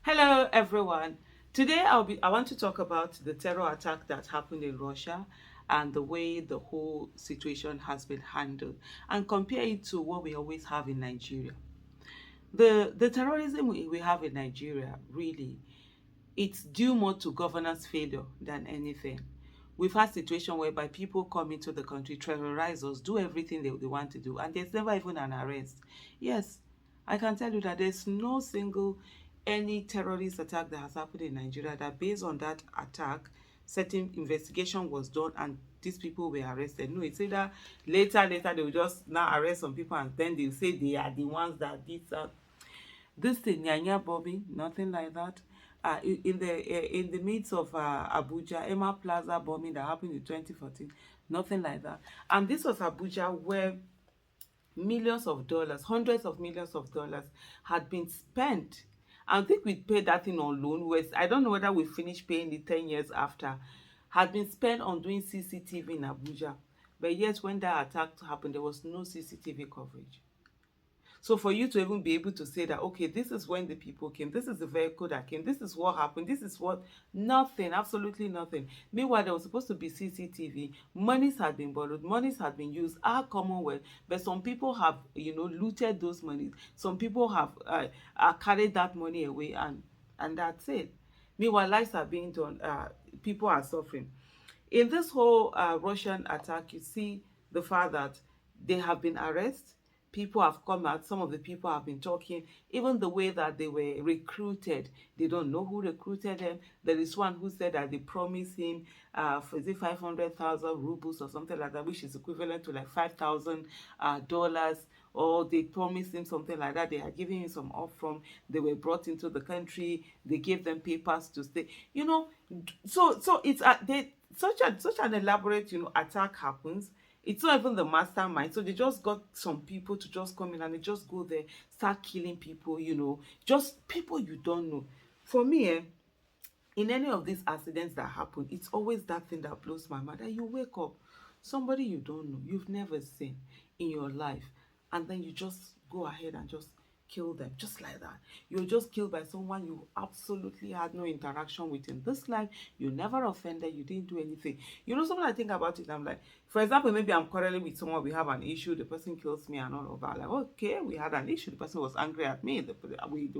Hello everyone. Today I want to talk about the terror attack that happened in Russia and the way the whole situation has been handled and compare it to what we always have in Nigeria. The terrorism we have in Nigeria really it's due more to governance failure than anything. We've had situations whereby people come into the country, terrorize us, do everything they want to do, and there's never even an arrest. Yes, I can tell you that there's no single any terrorist attack that has happened in Nigeria that based on that attack, certain investigation was done and these people were arrested. No, it's either later they will just now arrest some people and then they'll say they are the ones that did that. This thing, Nyanya bombing, nothing like that. In the midst of Abuja, Emma Plaza bombing that happened in 2014, nothing like that. And this was Abuja where millions of dollars, hundreds of millions of dollars had been spent. I think we paid that thing on loan. I don't know whether we finished paying it 10 years after. Had been spent on doing CCTV in Abuja. But yet when that attack happened, there was no CCTV coverage. So for you to even be able to say that, okay, this is when the people came, this is the vehicle that came, this is what happened, this is what, nothing, absolutely nothing. Meanwhile, there was supposed to be CCTV, monies had been borrowed, monies had been used, our commonwealth, but some people have, looted those monies. Some people have carried that money away and that's it. Meanwhile, lives are being done, people are suffering. In this whole Russian attack, you see the fact that they have been arrested. People have come out. Some of the people have been talking. Even the way that they were recruited, they don't know who recruited them. There is one who said that they promised him, for is it 500,000 rubles or something like that, which is equivalent to like $5,000, or they promised him something like that. They had given him some upfront. They were brought into the country. They gave them papers to stay. So it's such an elaborate attack happens. It's not even the mastermind. So they just got some people to just come in and they just go there, start killing people, just people you don't know. For me, in any of these accidents that happen, it's always that thing that blows my mind. That you wake up, somebody you don't know, you've never seen in your life, and then you just go ahead and just kill them just like that. You're just killed by someone you absolutely had no interaction with in this life. You never offended, you didn't do anything. Something I think about it, I'm like, for example, maybe I'm quarreling with someone, we have an issue, the person kills me and all of that. Like, okay, we had an issue, the person was angry at me, there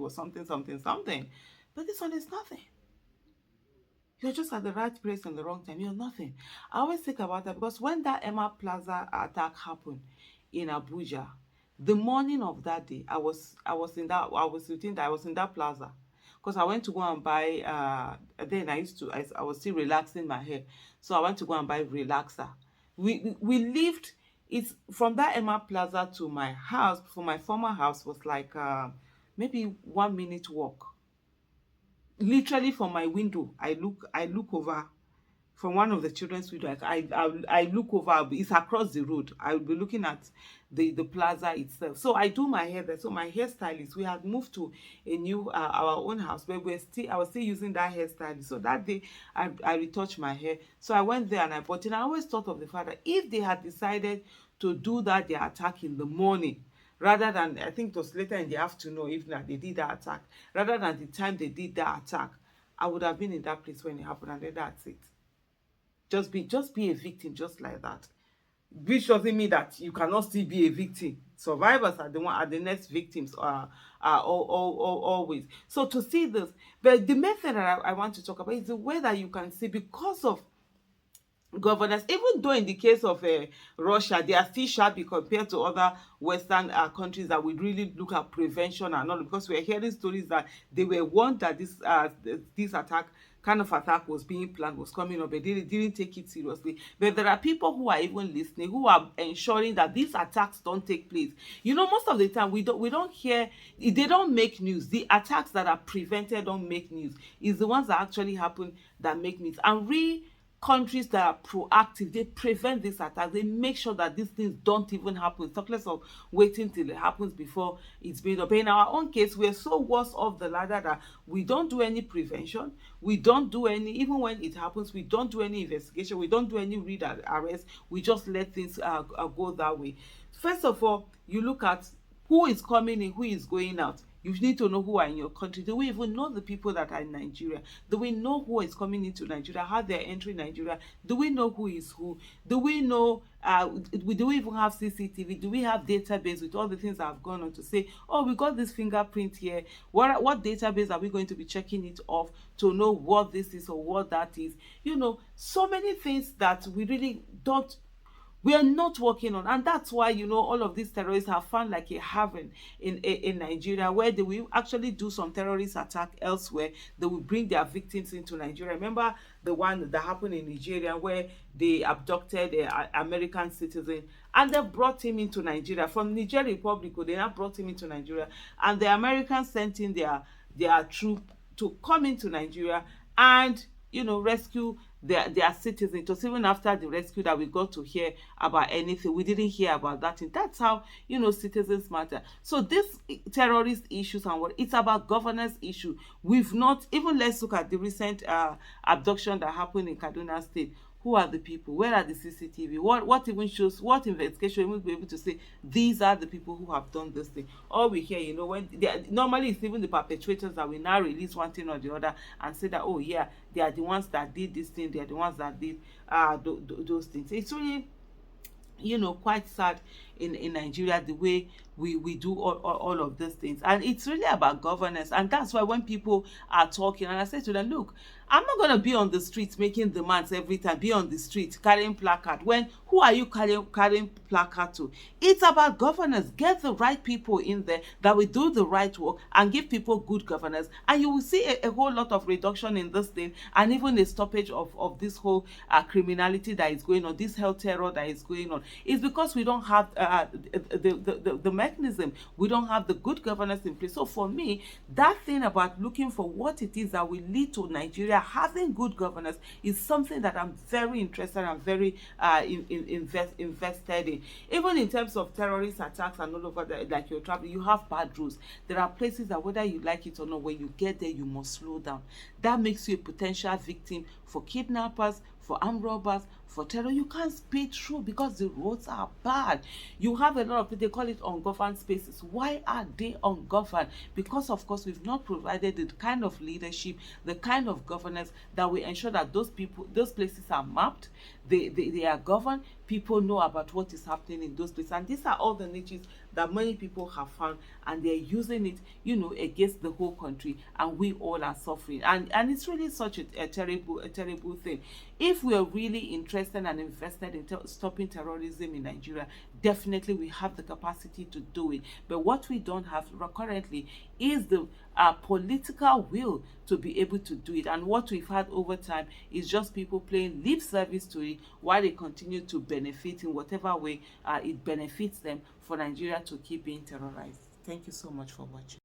was something. But this one is nothing. You're just at the right place in the wrong time. You're nothing. I always think about that because when that Emma Plaza attack happened in Abuja, the morning of that day, I was in that plaza because I went to go and buy. Then I was still relaxing my hair, so I went to go and buy relaxer. We lived. It's from that Emma Plaza to my house. From my former house was like maybe 1 minute walk, literally from my window. I look over from one of the children's window. I look over, it's across the road. I'll be looking at the plaza itself. So I do my hair there. So my hairstylist, we had moved to a new our own house, but I was still using that hairstylist. So that day I retouched my hair. So I went there and I bought it. And I always thought of the fact that if they had decided to do that their attack in the morning, rather than, I think it was later in the afternoon or evening that they did that attack, rather than the time they did that attack, I would have been in that place when it happened, and then that's it. Just be a victim just like that. Which doesn't mean that you cannot still be a victim. Survivors are the next victims, always. So to see this, but the method that I want to talk about is the way that you can see, because of governance, even though in the case of Russia, they are still shabby compared to other Western countries that would really look at prevention and all, because we're hearing stories that they were warned that this kind of attack was being planned, was coming up, but they didn't take it seriously. But there are people who are even listening, who are ensuring that these attacks don't take place. Most of the time we don't hear, they don't make news. The attacks that are prevented don't make news. It's the ones that actually happen that make news. And countries that are proactive, they prevent these attacks. They make sure that these things don't even happen. Talk less of waiting till it happens before it's made up. In our own case, we're so worse off the ladder that we don't do any prevention. We don't do any, even when it happens, we don't do any investigation. We don't do any read arrest. We just let things go that way. First of all, you look at who is coming in, who is going out. You need to know who are in your country. Do we even know the people that are in Nigeria? Do we know who is coming into Nigeria, how they're entering Nigeria? Do we know who is who? Do we know, do we even have CCTV? Do we have database with all the things that have gone on to say, oh, we got this fingerprint here. What database are we going to be checking it off to know what this is or what that is? So many things that we are not working on, and that's why all of these terrorists have found like a haven in Nigeria, where they will actually do some terrorist attack elsewhere. They will bring their victims into Nigeria. Remember the one that happened in Nigeria, where they abducted an American citizen and they brought him into Nigeria from Niger Republic. They now brought him into Nigeria, and the Americans sent in their troop to come into Nigeria and rescue their citizens. It was even after the rescue that we got to hear about anything. We didn't hear about that. And that's how citizens matter. So this terrorist issues and what it's about governance issue. We've not even, let's look at the recent abduction that happened in Kaduna State. Who are the people? Where are the CCTV? What even shows, what investigation will be able to say these are the people who have done this thing? All we hear, when normally it's even the perpetrators that will now release one thing or the other and say that, oh yeah, they are the ones that did this thing, they are the ones that did those things. It's really quite sad in Nigeria, the way we do all of these things. And it's really about governance. And that's why when people are talking, and I say to them, look, I'm not going to be on the streets making demands every time, be on the street carrying placard. Who are you carrying placard to? It's about governance. Get the right people in there that will do the right work and give people good governance. And you will see a whole lot of reduction in this thing, and even a stoppage of this whole criminality that is going on, this health terror that is going on. It's because we don't have the mechanism. We don't have the good governance in place. So for me, that thing about looking for what it is that will lead to Nigeria having good governance is something that I'm very interested and very invested in. Even in terms of terrorist attacks and all over like you're traveling, you have bad rules. There are places that whether you like it or not, when you get there, you must slow down. That makes you a potential victim for kidnappers, for armed robbers, for terror. You can't speed through because the roads are bad. You have a lot of people, they call it ungoverned spaces. Why are they ungoverned? Because of course we've not provided the kind of leadership, the kind of governance that will ensure that those places are mapped, they are governed, people know about what is happening in those places. And these are all the niches that many people have found, and they're using it against the whole country, and we all are suffering. And it's really such a terrible thing. If we are really interested and invested in stopping terrorism in Nigeria, definitely we have the capacity to do it. But what we don't have currently is the political will to be able to do it. And what we've had over time is just people playing lip service to it while they continue to benefit in whatever way it benefits them, for Nigeria to keep being terrorized. Thank you so much for watching.